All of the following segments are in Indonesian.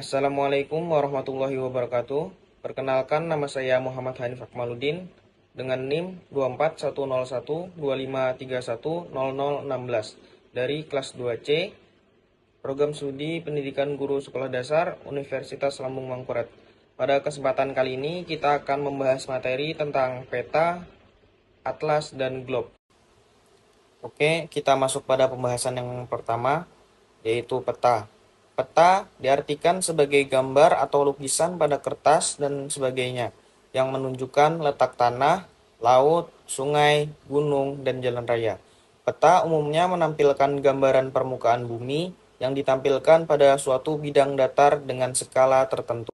Assalamualaikum warahmatullahi wabarakatuh. Perkenalkan, nama saya Muhammad Hanif Akmaluddin dengan NIM 2410125310016 dari kelas 2C Program Studi Pendidikan Guru Sekolah Dasar Universitas Lambung Mangkurat. Pada kesempatan kali ini kita akan membahas materi tentang peta, atlas, dan globe. Oke, kita masuk pada pembahasan yang pertama, yaitu peta. Peta diartikan sebagai gambar atau lukisan pada kertas dan sebagainya yang menunjukkan letak tanah, laut, sungai, gunung, dan jalan raya. Peta umumnya menampilkan gambaran permukaan bumi yang ditampilkan pada suatu bidang datar dengan skala tertentu.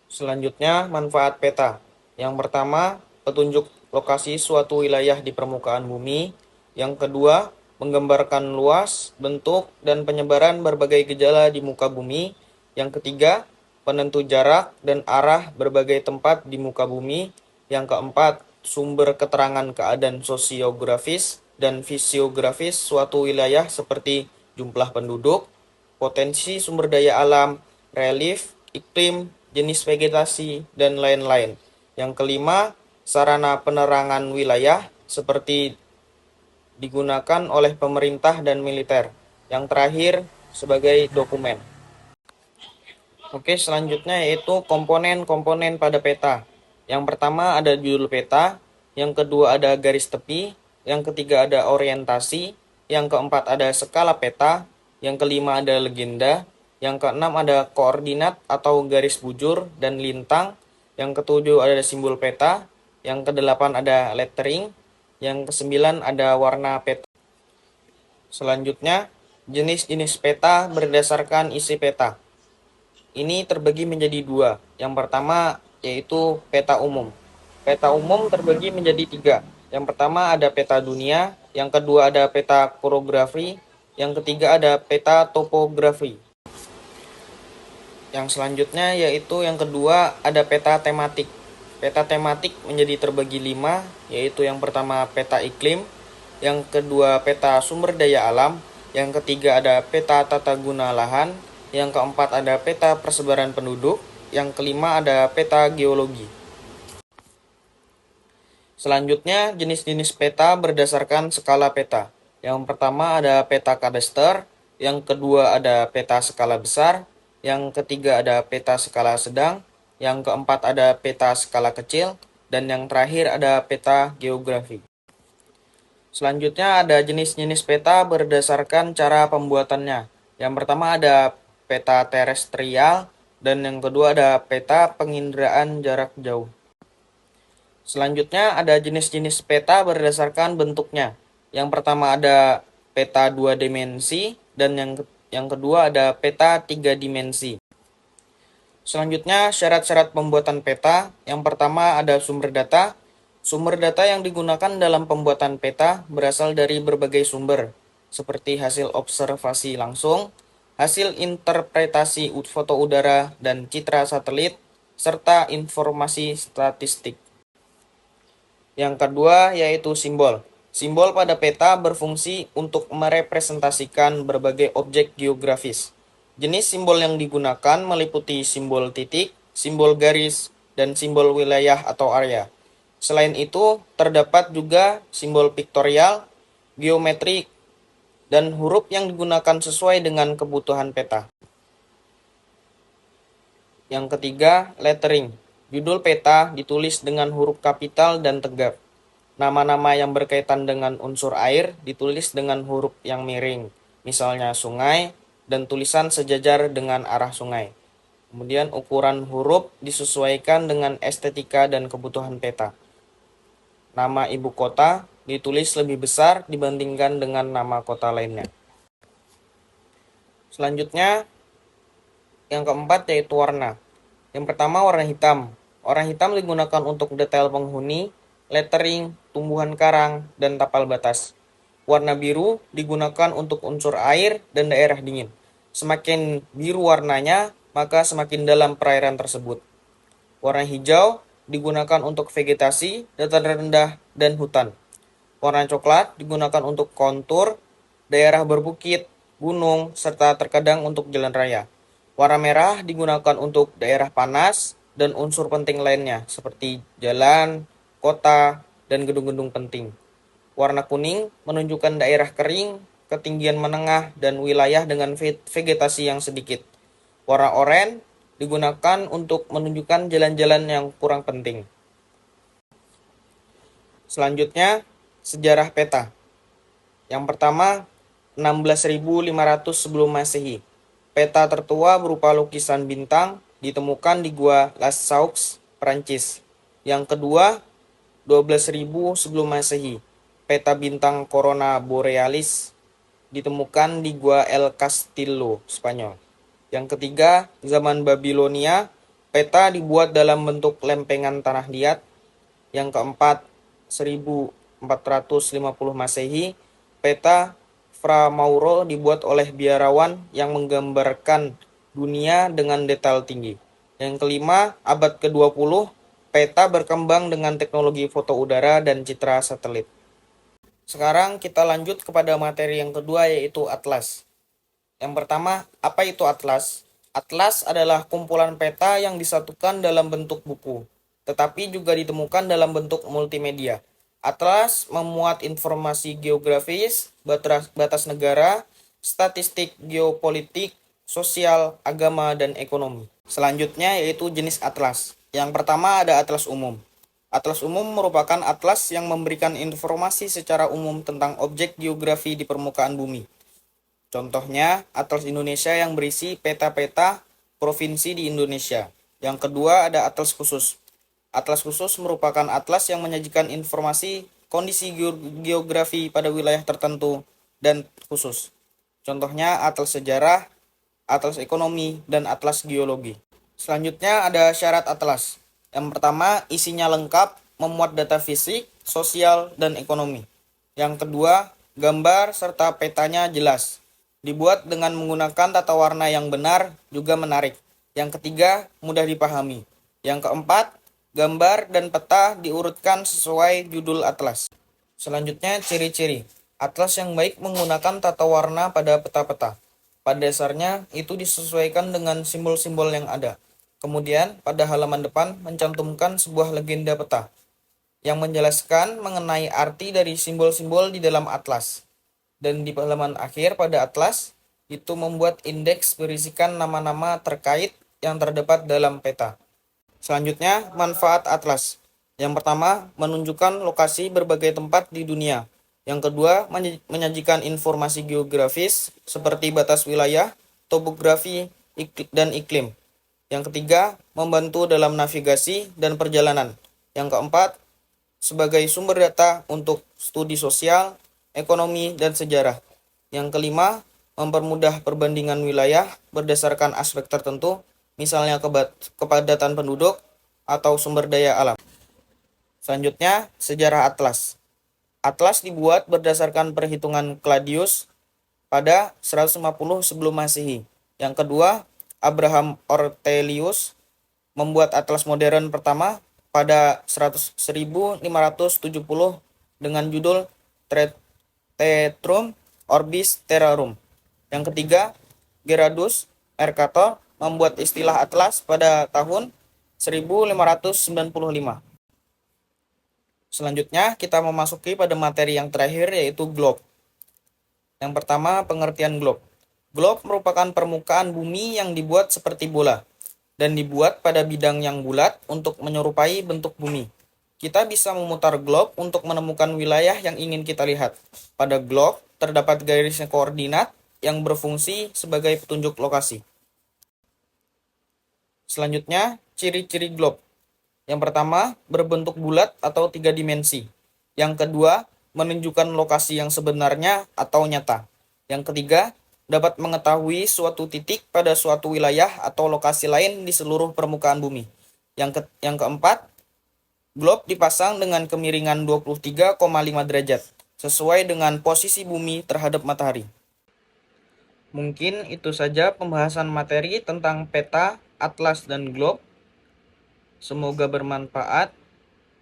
Selanjutnya, manfaat peta. Yang pertama, petunjuk lokasi suatu wilayah di permukaan bumi. Yang kedua, menggambarkan luas, bentuk, dan penyebaran berbagai gejala di muka bumi. Yang ketiga, penentu jarak dan arah berbagai tempat di muka bumi. Yang keempat, sumber keterangan keadaan sosiografis dan fisiografis suatu wilayah seperti jumlah penduduk, potensi sumber daya alam, relief, iklim, jenis vegetasi, dan lain-lain. Yang kelima, sarana penerangan wilayah seperti digunakan oleh pemerintah dan militer. Yang terakhir, sebagai dokumen. Oke, selanjutnya yaitu komponen-komponen pada peta. Yang pertama ada judul peta, yang kedua ada garis tepi, yang ketiga ada orientasi, yang keempat ada skala peta, yang kelima ada legenda, yang keenam ada koordinat atau garis bujur dan lintang, yang ketujuh ada simbol peta, yang kedelapan ada lettering, yang kesembilan ada warna peta. Selanjutnya, jenis-jenis peta berdasarkan isi peta. Ini terbagi menjadi dua. Yang pertama yaitu peta umum. Peta umum terbagi menjadi tiga. Yang pertama ada peta dunia, yang kedua ada peta korografi, yang ketiga ada peta topografi. Yang selanjutnya yaitu yang kedua ada peta tematik. Peta tematik menjadi terbagi 5, yaitu yang pertama peta iklim, yang kedua peta sumber daya alam, yang ketiga ada peta tata guna lahan, yang keempat ada peta persebaran penduduk, yang kelima ada peta geologi. Selanjutnya jenis-jenis peta berdasarkan skala peta. Yang pertama ada peta kadaster, yang kedua ada peta skala besar, yang ketiga ada peta skala sedang, yang keempat ada peta skala kecil, dan yang terakhir ada peta geografi. Selanjutnya ada jenis-jenis peta berdasarkan cara pembuatannya. Yang pertama ada peta terestrial, dan yang kedua ada peta penginderaan jarak jauh. Selanjutnya ada jenis-jenis peta berdasarkan bentuknya. Yang pertama ada peta 2 dimensi, dan yang kedua ada peta 3 dimensi. Selanjutnya syarat-syarat pembuatan peta. Yang pertama ada sumber data. Sumber data yang digunakan dalam pembuatan peta berasal dari berbagai sumber, seperti hasil observasi langsung, hasil interpretasi foto udara dan citra satelit, serta informasi statistik. Yang kedua yaitu simbol. Simbol pada peta berfungsi untuk merepresentasikan berbagai objek geografis. Jenis simbol yang digunakan meliputi simbol titik, simbol garis, dan simbol wilayah atau area. Selain itu, terdapat juga simbol piktorial, geometrik, dan huruf yang digunakan sesuai dengan kebutuhan peta. Yang ketiga, lettering. Judul peta ditulis dengan huruf kapital dan tegap. Nama-nama yang berkaitan dengan unsur air ditulis dengan huruf yang miring, misalnya sungai, dan tulisan sejajar dengan arah sungai. Kemudian ukuran huruf disesuaikan dengan estetika dan kebutuhan peta. Nama ibu kota ditulis lebih besar dibandingkan dengan nama kota lainnya. Selanjutnya, yang keempat yaitu warna. Yang pertama warna hitam. Warna hitam digunakan untuk detail penghuni, lettering, tumbuhan karang, dan tapal batas. Warna biru digunakan untuk unsur air dan daerah dingin. Semakin biru warnanya, maka semakin dalam perairan tersebut. Warna hijau digunakan untuk vegetasi, dataran rendah, dan hutan. Warna coklat digunakan untuk kontur, daerah berbukit, gunung, serta terkadang untuk jalan raya. Warna merah digunakan untuk daerah panas dan unsur penting lainnya seperti jalan, kota, dan gedung-gedung penting. Warna kuning menunjukkan daerah kering, ketinggian menengah, dan wilayah dengan vegetasi yang sedikit. Warna oranye digunakan untuk menunjukkan jalan-jalan yang kurang penting. Selanjutnya, sejarah peta. Yang pertama, 16.500 sebelum Masehi. Peta tertua berupa lukisan bintang ditemukan di Gua Las Saux, Prancis. Yang kedua, 12.000 sebelum Masehi. Peta bintang Corona Borealis ditemukan di Gua El Castillo, Spanyol. Yang ketiga, zaman Babilonia, peta dibuat dalam bentuk lempengan tanah liat. Yang keempat, 1450 Masehi, peta Fra Mauro dibuat oleh biarawan yang menggambarkan dunia dengan detail tinggi. Yang kelima, abad ke-20, peta berkembang dengan teknologi foto udara dan citra satelit. Sekarang kita lanjut kepada materi yang kedua, yaitu atlas. Yang pertama, apa itu atlas? Atlas adalah kumpulan peta yang disatukan dalam bentuk buku, tetapi juga ditemukan dalam bentuk multimedia. Atlas memuat informasi geografis, batas negara, statistik geopolitik, sosial, agama, dan ekonomi. Selanjutnya yaitu jenis atlas. Yang pertama ada atlas umum. Atlas umum merupakan atlas yang memberikan informasi secara umum tentang objek geografi di permukaan bumi. Contohnya, Atlas Indonesia yang berisi peta-peta provinsi di Indonesia. Yang kedua ada atlas khusus. Atlas khusus merupakan atlas yang menyajikan informasi kondisi geografi pada wilayah tertentu dan khusus. Contohnya atlas sejarah, atlas ekonomi, dan atlas geologi. Selanjutnya ada syarat atlas. Yang pertama, isinya lengkap, memuat data fisik, sosial, dan ekonomi. Yang kedua, gambar serta petanya jelas. Dibuat dengan menggunakan tata warna yang benar, juga menarik. Yang ketiga, mudah dipahami. Yang keempat, gambar dan peta diurutkan sesuai judul atlas. Selanjutnya, ciri-ciri. Atlas yang baik menggunakan tata warna pada peta-peta. Pada dasarnya, itu disesuaikan dengan simbol-simbol yang ada. Kemudian, pada halaman depan mencantumkan sebuah legenda peta yang menjelaskan mengenai arti dari simbol-simbol di dalam atlas. Dan di halaman akhir pada atlas, itu membuat indeks berisikan nama-nama terkait yang terdapat dalam peta. Selanjutnya, manfaat atlas. Yang pertama, menunjukkan lokasi berbagai tempat di dunia. Yang kedua, menyajikan informasi geografis seperti batas wilayah, topografi, dan iklim. Yang ketiga, membantu dalam navigasi dan perjalanan. Yang keempat, sebagai sumber data untuk studi sosial, ekonomi, dan sejarah. Yang kelima, mempermudah perbandingan wilayah berdasarkan aspek tertentu, misalnya kepadatan penduduk atau sumber daya alam. Selanjutnya, sejarah atlas. Atlas dibuat berdasarkan perhitungan Claudius pada 150 sebelum Masehi. Yang kedua, Abraham Ortelius membuat atlas modern pertama pada 1570 dengan judul Tetrum Orbis Terrarum. Yang ketiga, Gerardus Mercator membuat istilah atlas pada tahun 1595. Selanjutnya, kita memasuki pada materi yang terakhir, yaitu globe. Yang pertama, pengertian globe. Globe merupakan permukaan bumi yang dibuat seperti bola dan dibuat pada bidang yang bulat untuk menyerupai bentuk bumi. Kita bisa memutar globe untuk menemukan wilayah yang ingin kita lihat. Pada globe terdapat garis koordinat yang berfungsi sebagai petunjuk lokasi. Selanjutnya, ciri-ciri globe. Yang pertama, berbentuk bulat atau 3 dimensi. Yang kedua, menunjukkan lokasi yang sebenarnya atau nyata. Yang ketiga, dapat mengetahui suatu titik pada suatu wilayah atau lokasi lain di seluruh permukaan bumi. Yang keempat, globe dipasang dengan kemiringan 23,5 derajat, sesuai dengan posisi bumi terhadap matahari. Mungkin itu saja pembahasan materi tentang peta, atlas, dan globe. Semoga bermanfaat.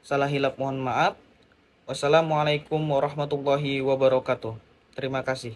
Salah hilap mohon maaf. Wassalamualaikum warahmatullahi wabarakatuh. Terima kasih.